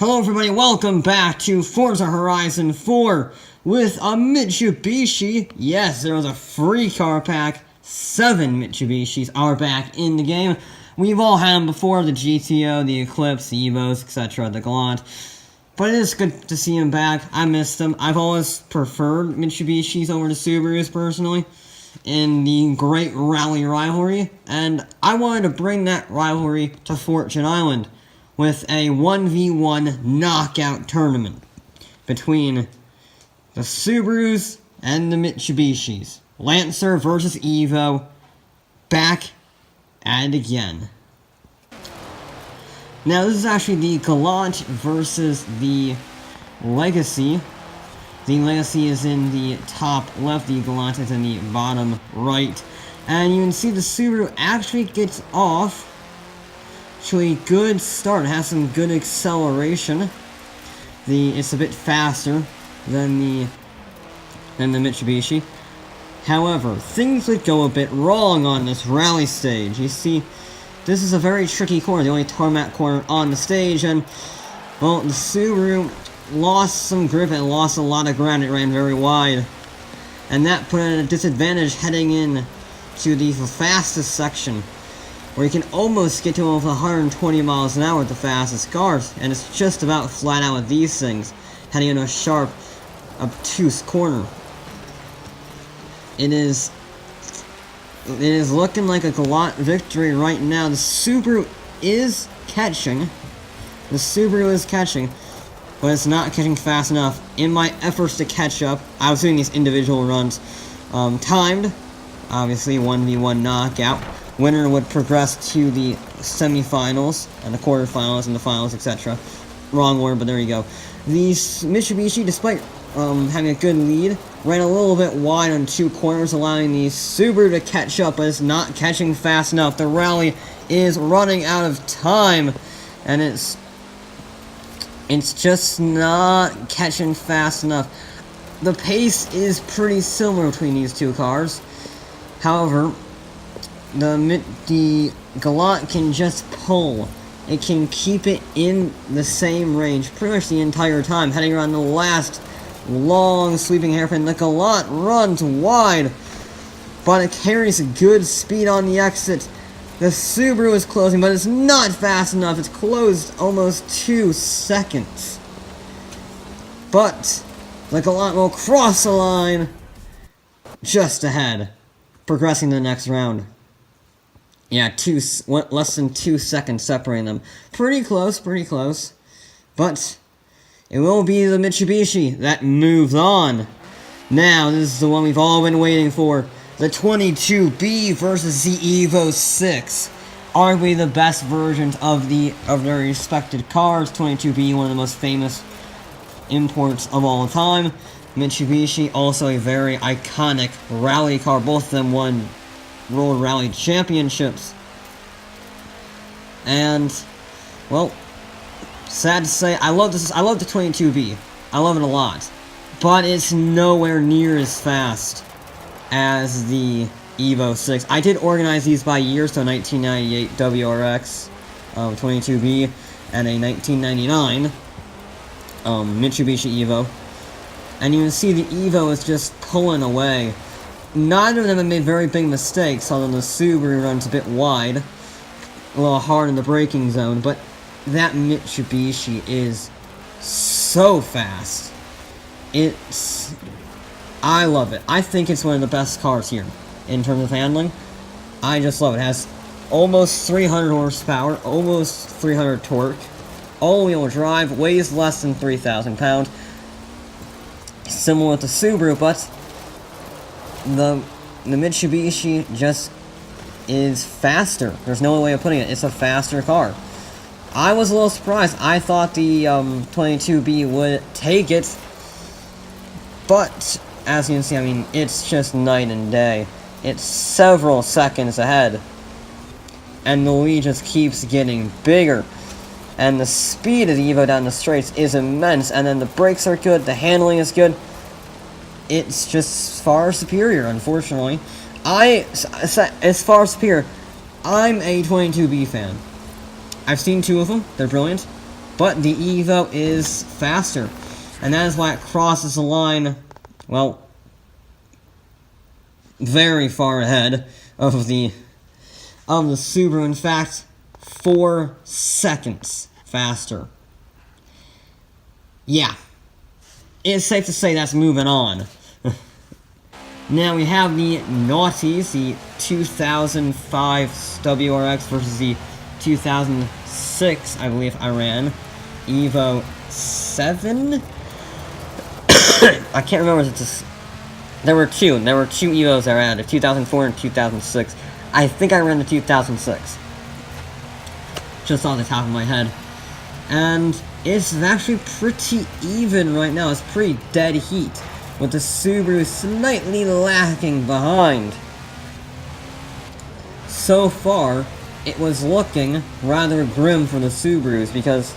Hello everybody, welcome back to Forza Horizon 4 with a Mitsubishi. Yes, there was a free car pack. 7 Mitsubishis are back in the game. We've all had them before, the GTO, the Eclipse, the EVOs, etc., the Gallant. But it is good to see them back. I missed them. I've always preferred Mitsubishis over the Subarus, personally, in the great rally rivalry. And I wanted to bring that rivalry to Fortune Island with a 1v1 knockout tournament between the Subarus and the Mitsubishis. Lancer versus EVO, back and again. Now this is actually the Gallant versus the Legacy. The Legacy is in the top left, the Gallant is in the bottom right. And you can see the Subaru actually gets off to a good start. It has some good acceleration. It's a bit faster than the Mitsubishi. However, things would go a bit wrong on this rally stage. You see, this is a very tricky corner, the only tarmac corner on the stage, and, well, the Subaru lost some grip and lost a lot of ground. It ran very wide, and that put it at a disadvantage heading in to the fastest section, where you can almost get to almost 120 miles an hour with the fastest cars, and it's just about flat out with these things, heading into a sharp, obtuse corner. It is looking like a Gallant victory right now. The Subaru is catching. The Subaru is catching, but it's not catching fast enough. In my efforts to catch up, I was doing these individual runs, timed, obviously 1v1 knockout. Winner would progress to the semifinals, and the quarterfinals, and the finals, etc. Wrong order, but there you go. The Mitsubishi, despite having a good lead, ran a little bit wide on 2 corners, allowing the Subaru to catch up, but it's not catching fast enough. The rally is running out of time, and it's just not catching fast enough. The pace is pretty similar between these two cars. However, the Gallant can just pull. It can keep it in the same range pretty much the entire time, heading around the last long sweeping hairpin. The Gallant runs wide, but it carries good speed on the exit. The Subaru is closing, but it's not fast enough. It's closed almost 2 seconds. But the Gallant will cross the line just ahead, progressing to the next round. Yeah, less than 2 seconds separating them. Pretty close, but it will be the Mitsubishi that moves on. Now, this is the one we've all been waiting for. The 22B versus the EVO 6. Arguably the best versions of their respected cars. 22B, one of the most famous imports of all time. Mitsubishi, also a very iconic rally car. Both of them won World Rally Championships. And, well, sad to say, I love the 22B. I love it a lot. But it's nowhere near as fast as the EVO 6. I did organize these by year, so 1998 WRX 22B and a 1999 Mitsubishi EVO. And you can see the EVO is just pulling away. Neither of them have made very big mistakes, although the Subaru runs a bit wide, a little hard in the braking zone, but that Mitsubishi is so fast. I love it. I think it's one of the best cars here in terms of handling. I just love it. It has almost 300 horsepower, almost 300 torque, all-wheel drive, weighs less than 3,000 pounds. Similar with the Subaru, but the Mitsubishi just is faster. There's no other way of putting it. It's a faster car. I was a little surprised. I thought the 22B would take it, but as you can see, I mean, it's just night and day. It's several seconds ahead, and the lead just keeps getting bigger. And the speed of the EVO down the straights is immense, and then the brakes are good, the handling is good. It's just far superior, unfortunately. As far superior, I'm a 22B fan. I've seen 2 of them. They're brilliant. but the EVO is faster, and that is why it crosses the line, well, very far ahead of the Subaru. In fact, 4 seconds faster. Yeah, it's safe to say that's moving on. Now we have the Naughties, the 2005 WRX versus the 2006, I believe I ran, EVO 7? I can't remember if it's there were two EVOs I ran, the 2004 and 2006. I think I ran the 2006. Just off the top of my head. And it's actually pretty even right now. It's pretty dead heat, with the Subaru slightly lagging behind. So far, it was looking rather grim for the Subarus, because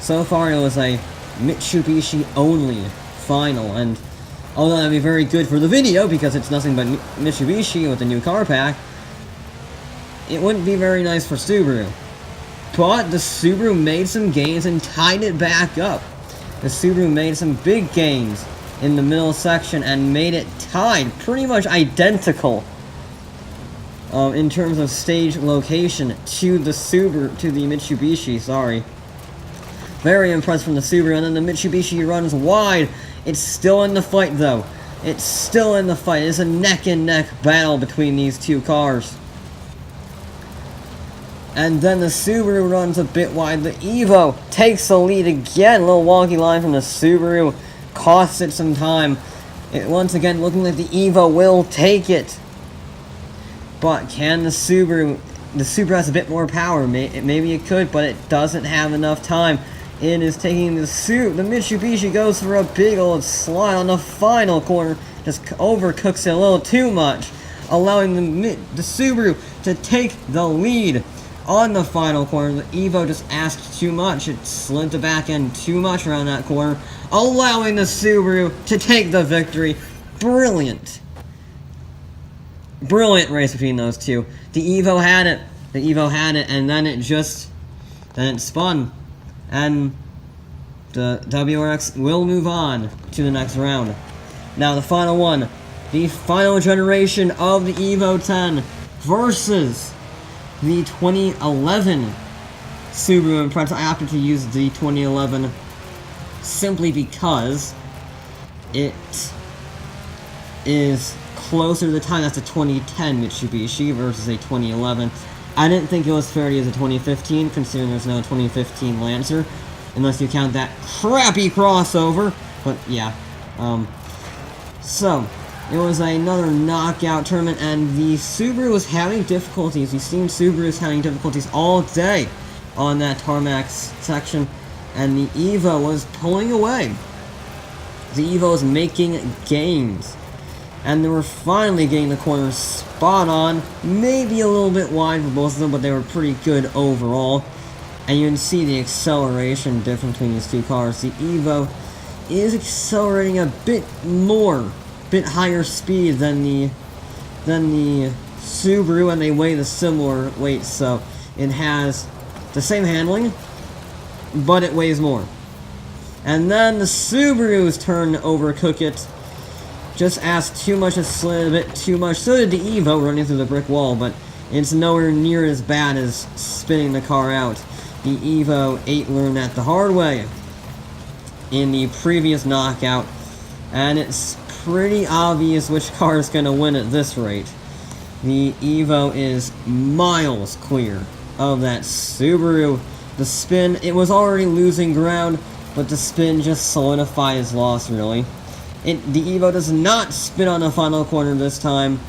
so far it was a Mitsubishi only final, and although that'd be very good for the video because it's nothing but Mitsubishi with a new car pack, it wouldn't be very nice for Subaru. But the Subaru made some gains and tied it back up. The Subaru made some big gains in the middle section and made it tied, pretty much identical in terms of stage location to the Mitsubishi, sorry. Very impressed from the Subaru, and then the Mitsubishi runs wide. It's still in the fight, though. It's still in the fight. It's a neck-and-neck battle between these two cars. And then the Subaru runs a bit wide. The EVO takes the lead again. A little wonky line from the Subaru. Costs it some time. It once again looking like the EVO will take it. But can the Subaru... The Subaru has a bit more power. Maybe it could, but it doesn't have enough time. It is taking the Mitsubishi goes for a big old slide on the final corner. Just overcooks it a little too much, allowing the Subaru to take the lead on the final corner. The EVO just asked too much. It slid the back end too much around that corner, allowing the Subaru to take the victory. Brilliant. Brilliant race between those two. The EVO had it. The EVO had it, and then it spun. And the WRX will move on to the next round. Now the final one, the final generation of the EVO 10 versus the 2011 Subaru Impreza. I opted to use the 2011 simply because it is closer to the time. That's a 2010 Mitsubishi versus a 2011. I didn't think it was fair to use a 2015, considering there's no 2015 Lancer, unless you count that crappy crossover. But yeah, so it was another knockout tournament, and the Subaru was having difficulties. We've seen Subarus having difficulties all day on that tarmac section, and the EVO was pulling away. The EVO was making gains. And they were finally getting the corners spot on, maybe a little bit wide for both of them, but they were pretty good overall. And you can see the acceleration difference between these two cars. The EVO is accelerating a bit higher speed than the Subaru, and they weigh the similar weight, so it has the same handling, but it weighs more. And then the Subaru's turn to overcook it. Just asked too much, it slid a bit too much. So did the EVO running through the brick wall, but it's nowhere near as bad as spinning the car out. The EVO 8 learned that the hard way in the previous knockout, and it's pretty obvious which car is going to win at this rate. The EVO is miles clear of that Subaru. The spin, it was already losing ground, but the spin just solidified its loss, really. The EVO does not spin on the final corner this time.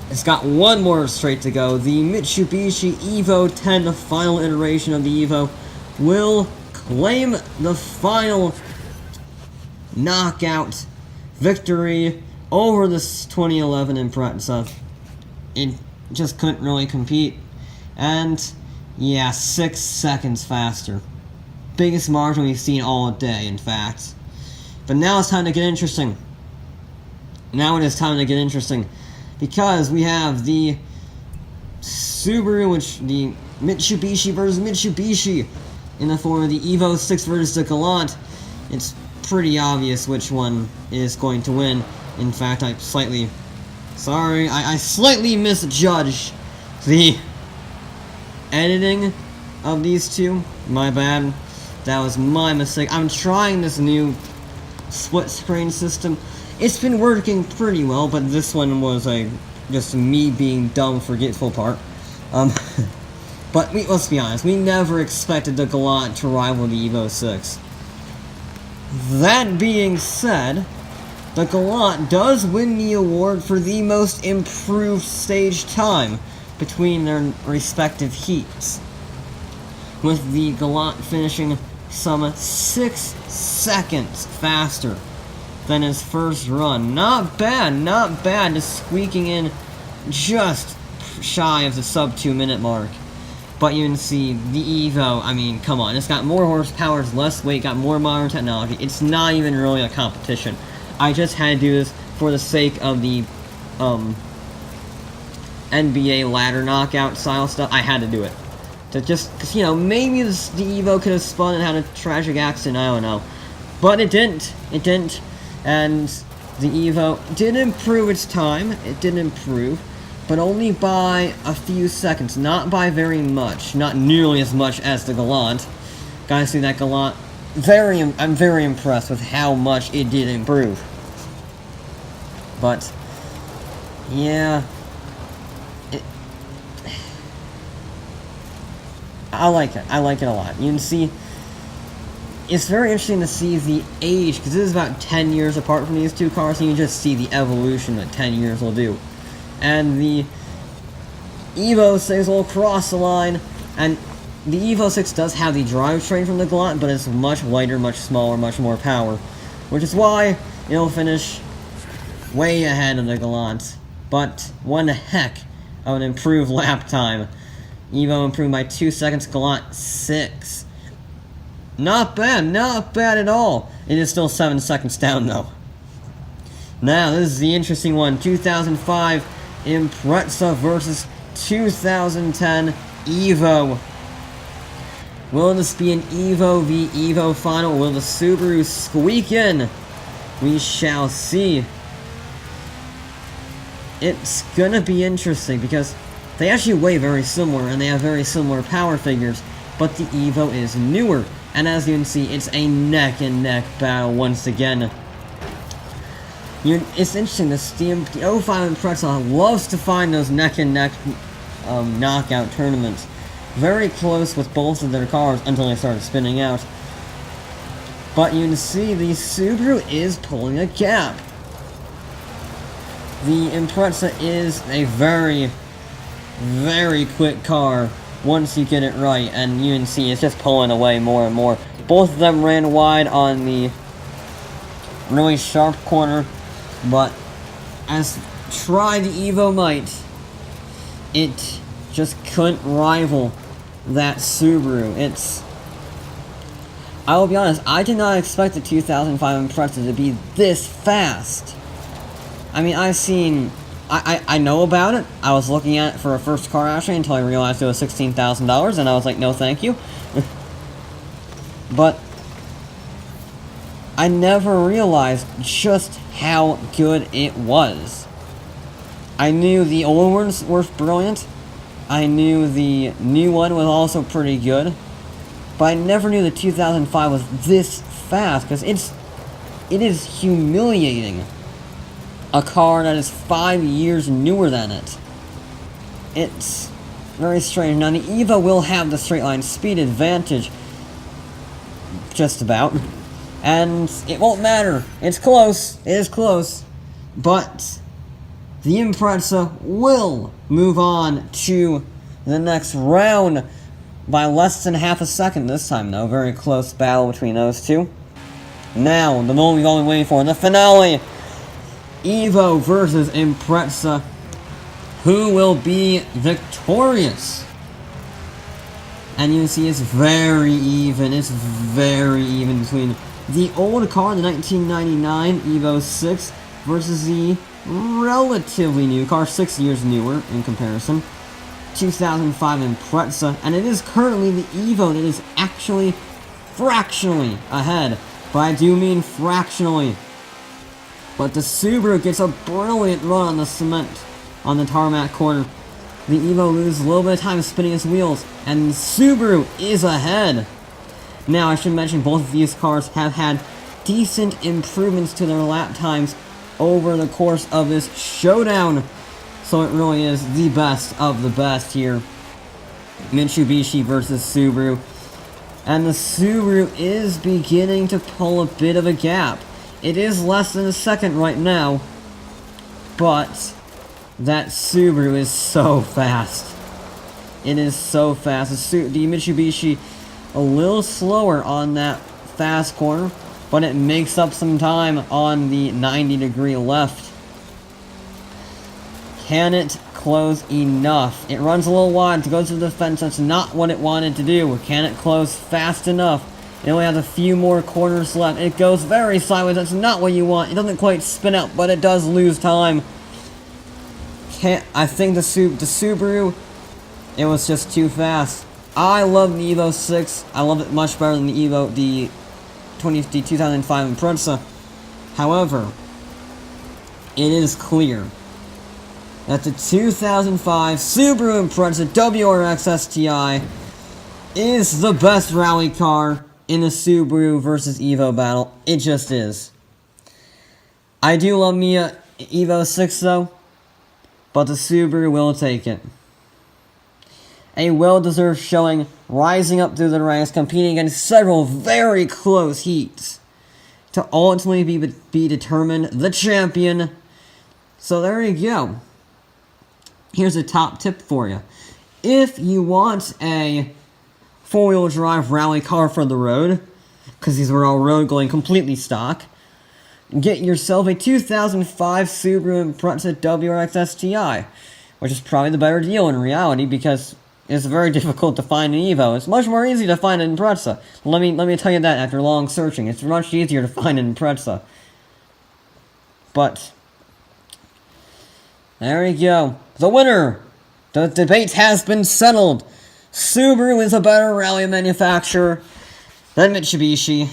It's got one more straight to go. The Mitsubishi EVO 10, the final iteration of the EVO, will claim the final knockout victory over this 2011 Impreza. It just couldn't really compete. And, yeah, 6 seconds faster. Biggest margin we've seen all day, in fact. But now it's time to get interesting. Now it is time to get interesting. Because we have the Subaru, the Mitsubishi versus Mitsubishi. in the form of the EVO 6 versus the Galant, it's pretty obvious which one is going to win. In fact, I slightly misjudged the editing of these two. My bad. That was my mistake. I'm trying this new split screen system. It's been working pretty well, but this one was just me being dumb, forgetful part. But let's be honest, we never expected the Galant to rival the EVO 6. That being said, the Galant does win the award for the most improved stage time between their respective heats, with the Galant finishing some 6 seconds faster than his first run. Not bad, just squeaking in just shy of the sub 2 minute mark. But you can see the EVO, I mean, come on, it's got more horsepower, it's less weight, got more modern technology. It's not even really a competition. I just had to do this for the sake of the NBA ladder knockout style stuff. I had to do it. Because, you know, maybe the EVO could have spun and had a tragic accident, I don't know. But it didn't. It didn't. And the EVO did improve its time. It did improve. But only by a few seconds. Not by very much. Not nearly as much as the Galant. Guys, see that Galant? I'm very impressed with how much it did improve. But, yeah. I like it. I like it a lot. You can see, it's very interesting to see the age, because this is about 10 years apart from these two cars, and you just see the evolution that 10 years will do. And the EVO 6 will cross the line, and the EVO 6 does have the drivetrain from the Galant, but it's much lighter, much smaller, much more power, which is why it'll finish way ahead of the Galant. But one heck of an improved lap time. EVO improved by 2 seconds, Galant 6. Not bad at all. It is still 7 seconds down though. Now, this is the interesting one. 2005 Impreza versus 2010 EVO. Will this be an EVO v EVO final? Will the Subaru squeak in? We shall see. It's gonna be interesting because they actually weigh very similar, and they have very similar power figures, but the EVO is newer, and as you can see, it's a neck-and-neck battle once again. It's interesting, the 05 Impreza loves to find those neck-and-neck knockout tournaments. Very close with both of their cars until they started spinning out. But you can see the Subaru is pulling a gap. The Impreza is a very quick car once you get it right, and you can see it's just pulling away more and more. Both of them ran wide on the really sharp corner, but as try the EVO might, it just couldn't rival that Subaru. I will be honest, I did not expect the 2005 Impreza to be this fast. I mean, I know about it. I was looking at it for a first car actually until I realized it was $16,000, and I was like, no thank you. But I never realized just how good it was. I knew the old ones were brilliant. I knew the new one was also pretty good. But I never knew the 2005 was this fast, because it is humiliating. A car that is 5 years newer than it. It's very strange. Now, the EVO will have the straight line speed advantage. Just about. And it won't matter. It's close. It is close. But the Impreza will move on to the next round by less than half a second this time, though. Very close battle between those two. Now, the moment we've all been waiting for, the finale. EVO versus Impreza. Who will be victorious? And you can see it's very even. It's very even between the old car, the 1999 EVO 6, versus the relatively new car, 6 years newer in comparison. 2005 Impreza, and it is currently the EVO that is actually fractionally ahead. But I do mean fractionally. But the Subaru gets a brilliant run on the cement on the tarmac corner. The EVO loses a little bit of time spinning its wheels, and the Subaru is ahead. Now, I should mention both of these cars have had decent improvements to their lap times over the course of this showdown. So it really is the best of the best here. Mitsubishi versus Subaru. And the Subaru is beginning to pull a bit of a gap. It is less than a second right now, but that Subaru is so fast. It is so fast. The Mitsubishi a little slower on that fast corner, but it makes up some time on the 90-degree left. Can it close enough? It runs a little wide to go to the fence. That's not what it wanted to do. Can it close fast enough? It only has a few more corners left. It goes very sideways. That's not what you want. It doesn't quite spin out, but it does lose time. I think the Subaru, it was just too fast. I love the EVO 6. I love it much better than the EVO, the 2005 Impreza. However, it is clear that the 2005 Subaru Impreza WRX STI is the best rally car in the Subaru versus EVO battle. It just is. I do love me a EVO 6 though, but the Subaru will take it. A well-deserved showing, rising up through the ranks, competing against several very close heats to ultimately be determined the champion. So there you go. Here's a top tip for you. If you want a four-wheel drive rally car for the road, because these were all road going completely stock, get yourself a 2005 Subaru Impreza WRX STI, which is probably the better deal in reality because it's very difficult to find an EVO. It's much more easy to find an Impreza. Let me tell you that after long searching. It's much easier to find an Impreza. But there you go. The winner! The debate has been settled. Subaru is a better rally manufacturer than Mitsubishi.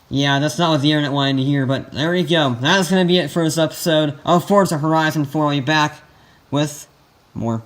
Yeah, that's not what the internet wanted to hear, but there you go. That's going to be it for this episode of Forza Horizon 4. I'll be back with more.